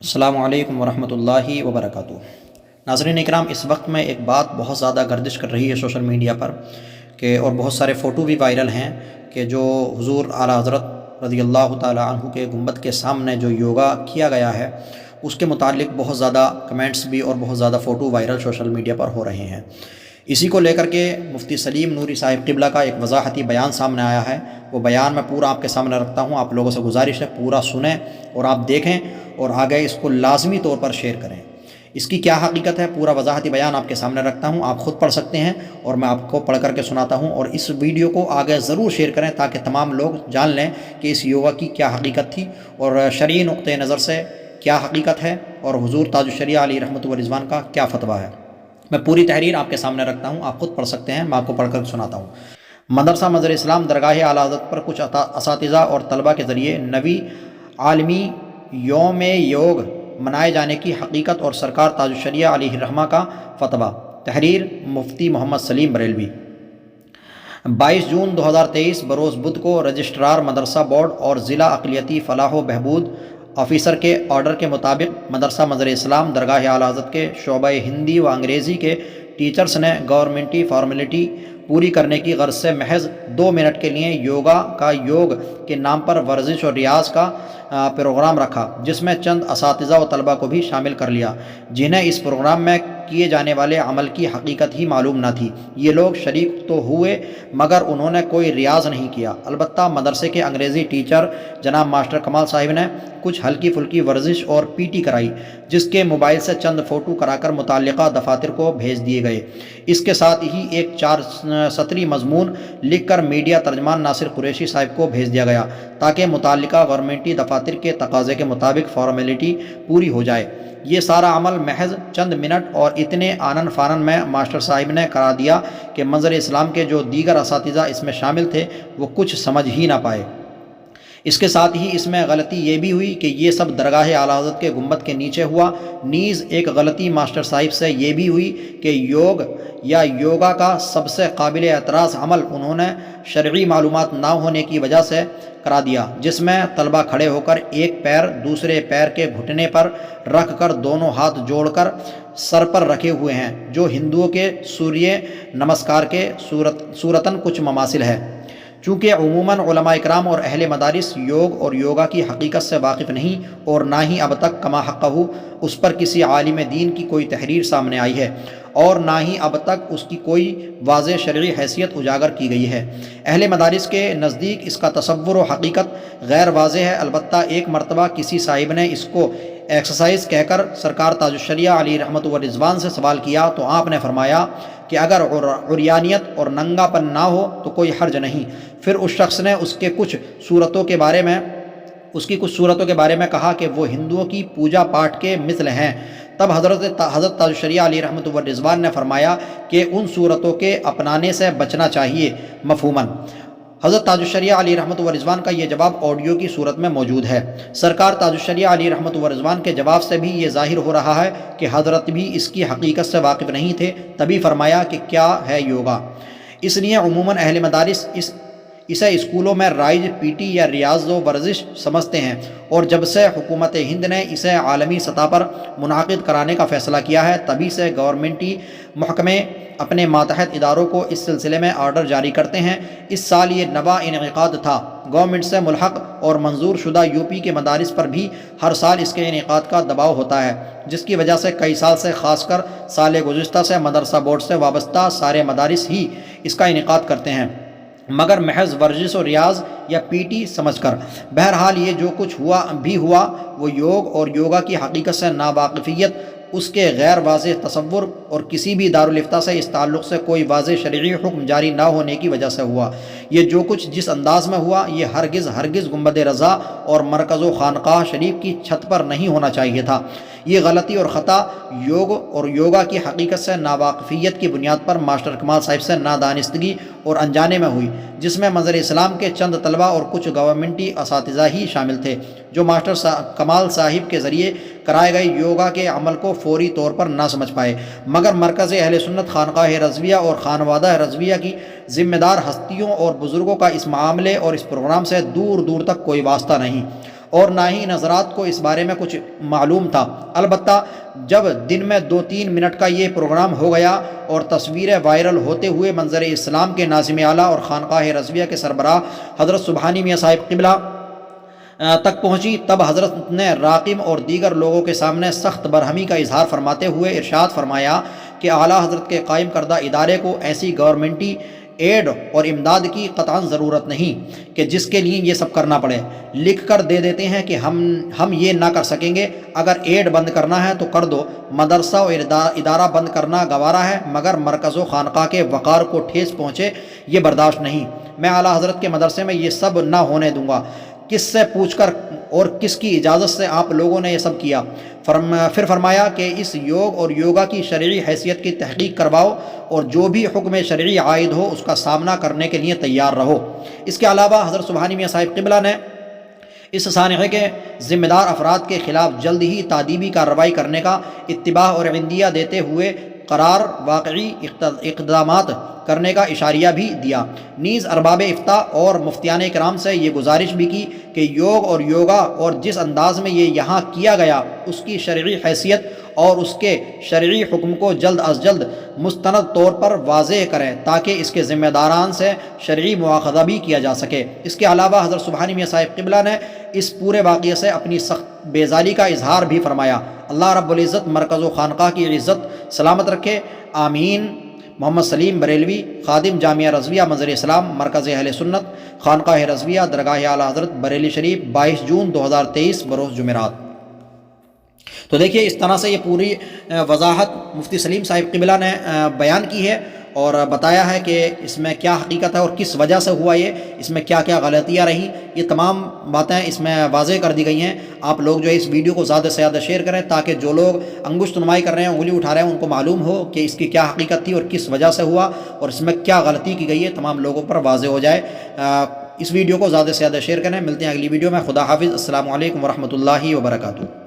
السلام علیکم ورحمۃ اللہ وبرکاتہ۔ ناظرین اکرام، اس وقت میں ایک بات بہت زیادہ گردش کر رہی ہے سوشل میڈیا پر اور بہت سارے فوٹو بھی وائرل ہیں کہ جو حضور اعلیٰ حضرت رضی اللہ تعالیٰ عنہ کے گنبد کے سامنے جو یوگا کیا گیا ہے اس کے متعلق بہت زیادہ کمنٹس بھی اور بہت زیادہ فوٹو وائرل سوشل میڈیا پر ہو رہے ہیں۔ اسی کو لے کر کے مفتی سلیم نوری صاحب قبلہ کا ایک وضاحتی بیان سامنے آیا ہے۔ وہ بیان میں پورا آپ کے سامنے رکھتا ہوں، آپ لوگوں سے گزارش ہے پورا سنیں اور آپ دیکھیں اور آگے اس کو لازمی طور پر شیئر کریں۔ اس کی کیا حقیقت ہے، پورا وضاحتی بیان آپ کے سامنے رکھتا ہوں، آپ خود پڑھ سکتے ہیں اور میں آپ کو پڑھ کر کے سناتا ہوں، اور اس ویڈیو کو آگے ضرور شیئر کریں تاکہ تمام لوگ جان لیں کہ اس یوگا کی کیا حقیقت تھی اور شرعی نقطۂ نظر سے کیا حقیقت ہے اور حضور تاج الشریعہ علیہ رحمۃ و رضوان کا کیا فتویٰ ہے۔ میں پوری تحریر آپ کے سامنے رکھتا ہوں، آپ خود پڑھ سکتے ہیں، میں آپ کو پڑھ کر سناتا ہوں۔ مدرسہ منظر اسلام درگاہ اعلیٰ حضرت پر کچھ اساتذہ اور طلبہ کے ذریعے نویں عالمی یوم یوگ منائے جانے کی حقیقت اور سرکار تاج الشریعہ علیہ الرحمہ کا فتویٰ۔ تحریر مفتی محمد سلیم بریلوی۔ 22 جون 2023 بروز بدھ کو رجسٹرار مدرسہ بورڈ اور ضلع اقلیتی فلاح و بہبود آفیسر کے آرڈر کے مطابق مدرسہ منظر اسلام درگاہ اعلیٰ حضرت کے شعبہ ہندی و انگریزی کے ٹیچرز نے گورنمنٹی فارمیلٹی پوری کرنے کی غرض سے محض 2 منٹ کے لیے یوگا کا یوگ کے نام پر ورزش اور ریاض کا پروگرام رکھا، جس میں چند اساتذہ و طلبہ کو بھی شامل کر لیا جنہیں اس پروگرام میں کیے جانے والے عمل کی حقیقت ہی معلوم نہ تھی۔ یہ لوگ شریک تو ہوئے مگر انہوں نے کوئی ریاض نہیں کیا۔ البتہ مدرسے کے انگریزی ٹیچر جناب ماسٹر کمال صاحب نے کچھ ہلکی پھلکی ورزش اور پی ٹی کرائی، جس کے موبائل سے چند فوٹو کرا کر متعلقہ دفاتر کو بھیج دیے گئے۔ اس کے ساتھ ہی ایک 4 سطری مضمون لکھ کر میڈیا ترجمان ناصر قریشی صاحب کو بھیج دیا گیا تاکہ متعلقہ گورنمنٹی دفاتر کے تقاضے کے مطابق فارمیلٹی پوری ہو جائے۔ یہ سارا عمل محض چند منٹ اور اتنے آنن فانن میں ماسٹر صاحب نے کرا دیا کہ منظر اسلام کے جو دیگر اساتذہ اس میں شامل تھے وہ کچھ سمجھ ہی نہ پائے۔ اس کے ساتھ ہی اس میں غلطی یہ بھی ہوئی کہ یہ سب درگاہ اعلیٰ حضرت کے گنبد کے نیچے ہوا۔ نیز ایک غلطی ماسٹر صاحب سے یہ بھی ہوئی کہ یوگ یا یوگا کا سب سے قابل اعتراض عمل انہوں نے شرعی معلومات نہ ہونے کی وجہ سے کرا دیا، جس میں طلبہ کھڑے ہو کر ایک پیر دوسرے پیر کے گھٹنے پر رکھ کر دونوں ہاتھ جوڑ کر سر پر رکھے ہوئے ہیں، جو ہندوؤں کے سوریہ نمسکار کے صورتاً کچھ مماثل ہے۔ چونکہ عموماً علماء اکرام اور اہل مدارس یوگ اور یوگا کی حقیقت سے واقف نہیں اور نہ ہی اب تک کما حقہ اس پر کسی عالم دین کی کوئی تحریر سامنے آئی ہے اور نہ ہی اب تک اس کی کوئی واضح شرعی حیثیت اجاگر کی گئی ہے۔ اہل مدارس کے نزدیک اس کا تصور و حقیقت غیر واضح ہے۔ البتہ ایک مرتبہ کسی صاحب نے اس کو ایکسرسائز کہہ کر سرکار تاج الشریعہ علیہ رحمۃ و رضوان سے سوال کیا تو آپ نے فرمایا کہ اگر عریانیت اور ننگا پن نہ ہو تو کوئی حرج نہیں۔ پھر اس شخص نے اس کی کچھ صورتوں کے بارے میں کہا کہ وہ ہندوؤں کی پوجا پاٹ کے مثل ہیں۔ تب حضرت تاج الشریعہ علیہ رحمۃ و رضوان نے فرمایا کہ ان صورتوں کے اپنانے سے بچنا چاہیے مفہوماً۔ حضرت تاج الشریعہ علیہ رحمۃ و رضوان کا یہ جواب آڈیو کی صورت میں موجود ہے۔ سرکار تاج الشریعہ علیہ رحمۃ و رضوان کے جواب سے بھی یہ ظاہر ہو رہا ہے کہ حضرت بھی اس کی حقیقت سے واقف نہیں تھے، تبھی فرمایا کہ کیا ہے یوگا۔ اس لیے عموماً اہل مدارس اسے اسکولوں میں رائج پی ٹی یا ریاض و ورزش سمجھتے ہیں، اور جب سے حکومت ہند نے اسے عالمی سطح پر منعقد کرانے کا فیصلہ کیا ہے تبھی سے گورنمنٹی محکمے اپنے ماتحت اداروں کو اس سلسلے میں آرڈر جاری کرتے ہیں۔ اس سال یہ نواں انعقاد تھا۔ گورنمنٹ سے ملحق اور منظور شدہ یو پی کے مدارس پر بھی ہر سال اس کے انعقاد کا دباؤ ہوتا ہے، جس کی وجہ سے کئی سال سے خاص کر سال گزشتہ سے مدرسہ بورڈ سے وابستہ سارے مدارس ہی اس کا انعقاد کرتے ہیں، مگر محض ورزش و ریاض یا پی ٹی سمجھ کر۔ بہرحال یہ جو کچھ ہوا وہ یوگ اور یوگا کی حقیقت سے ناواقفیت، اس کے غیر واضح تصور اور کسی بھی دارالفتہ سے اس تعلق سے کوئی واضح شرعی حکم جاری نہ ہونے کی وجہ سے ہوا۔ یہ جو کچھ جس انداز میں ہوا یہ ہرگز گنبد رضا اور مرکز و خانقاہ شریف کی چھت پر نہیں ہونا چاہیے تھا۔ یہ غلطی اور خطا یوگ اور یوگا کی حقیقت سے ناواقفیت کی بنیاد پر ماسٹر کمال صاحب سے نادانستگی اور انجانے میں ہوئی، جس میں منظر اسلام کے چند طلبہ اور کچھ گورنمنٹی اساتذہ ہی شامل تھے، جو ماسٹر کمال صاحب کے ذریعے کرائے گئے یوگا کے عمل کو فوری طور پر نہ سمجھ پائے، مگر مرکز اہل سنت خانقاہ رضویہ اور خانوادہ رضویہ کی ذمہ دار ہستیوں اور بزرگوں کا اس معاملے اور اس پروگرام سے دور دور تک کوئی واسطہ نہیں، اور نہ ہی نظرات کو اس بارے میں کچھ معلوم تھا۔ البتہ جب دن میں 2-3 منٹ کا یہ پروگرام ہو گیا اور تصویریں وائرل ہوتے ہوئے منظر اسلام کے ناظم اعلیٰ اور خانقاہ رضویہ کے سربراہ حضرت سبحانی میاں صاحب قبلہ تک پہنچی، تب حضرت نے راقم اور دیگر لوگوں کے سامنے سخت برہمی کا اظہار فرماتے ہوئے ارشاد فرمایا کہ اعلیٰ حضرت کے قائم کردہ ادارے کو ایسی گورنمنٹی ایڈ اور امداد کی قطعاً ضرورت نہیں کہ جس کے لیے یہ سب کرنا پڑے۔ لکھ کر دے دیتے ہیں کہ ہم یہ نہ کر سکیں گے، اگر ایڈ بند کرنا ہے تو کر دو، مدرسہ اور ادارہ بند کرنا گوارا ہے، مگر مرکز و خانقاہ کے وقار کو ٹھیس پہنچے یہ برداشت نہیں۔ میں اعلیٰ حضرت کے مدرسے میں یہ سب نہ ہونے دوں گا۔ کس سے پوچھ کر اور کس کی اجازت سے آپ لوگوں نے یہ سب کیا؟ پھر فرمایا کہ اس یوگ اور یوگا کی شرعی حیثیت کی تحقیق کرواؤ اور جو بھی حکم شرعی عائد ہو اس کا سامنا کرنے کے لیے تیار رہو۔ اس کے علاوہ حضرت سبحانی میاں صاحب قبلہ نے اس سانحے کے ذمہ دار افراد کے خلاف جلد ہی تادیبی کارروائی کرنے کا اتباع اور عندیہ دیتے ہوئے قرار واقعی اقدامات کرنے کا اشاریہ بھی دیا۔ نیز ارباب افتاء اور مفتیان کرام سے یہ گزارش بھی کی کہ یوگ اور یوگا اور جس انداز میں یہ یہاں کیا گیا اس کی شرعی حیثیت اور اس کے شرعی حکم کو جلد از جلد مستند طور پر واضح کریں تاکہ اس کے ذمہ داران سے شرعی مواخذہ بھی کیا جا سکے۔ اس کے علاوہ حضرت سبحانی میاں صاحب قبلہ نے اس پورے واقعے سے اپنی سخت بیزاری کا اظہار بھی فرمایا۔ اللہ رب العزت مرکز و خانقاہ کی عزت سلامت رکھے، آمین۔ محمد سلیم بریلوی، خادم جامعہ رضویہ منظر اسلام، مرکز اہل سنت، خانقاہ رضویہ، درگاہ اعلیٰ حضرت بریلی شریف، 22 جون 2023 بروز جمعرات۔ تو دیکھیے اس طرح سے یہ پوری وضاحت مفتی سلیم صاحب قبلہ نے بیان کی ہے اور بتایا ہے کہ اس میں کیا حقیقت ہے اور کس وجہ سے ہوا یہ، اس میں کیا کیا غلطیاں رہیں، یہ تمام باتیں اس میں واضح کر دی گئی ہیں۔ آپ لوگ جو ہے اس ویڈیو کو زیادہ سے زیادہ شیئر کریں تاکہ جو لوگ انگشت نمائی کر رہے ہیں، انگلی اٹھا رہے ہیں، ان کو معلوم ہو کہ اس کی کیا حقیقت تھی اور کس وجہ سے ہوا اور اس میں کیا غلطی کی گئی ہے، تمام لوگوں پر واضح ہو جائے۔ اس ویڈیو کو زیادہ سے زیادہ شیئر کریں۔ ملتے ہیں اگلی ویڈیو میں۔ خدا حافظ۔ السلام علیکم ورحمۃ اللہ وبرکاتہ۔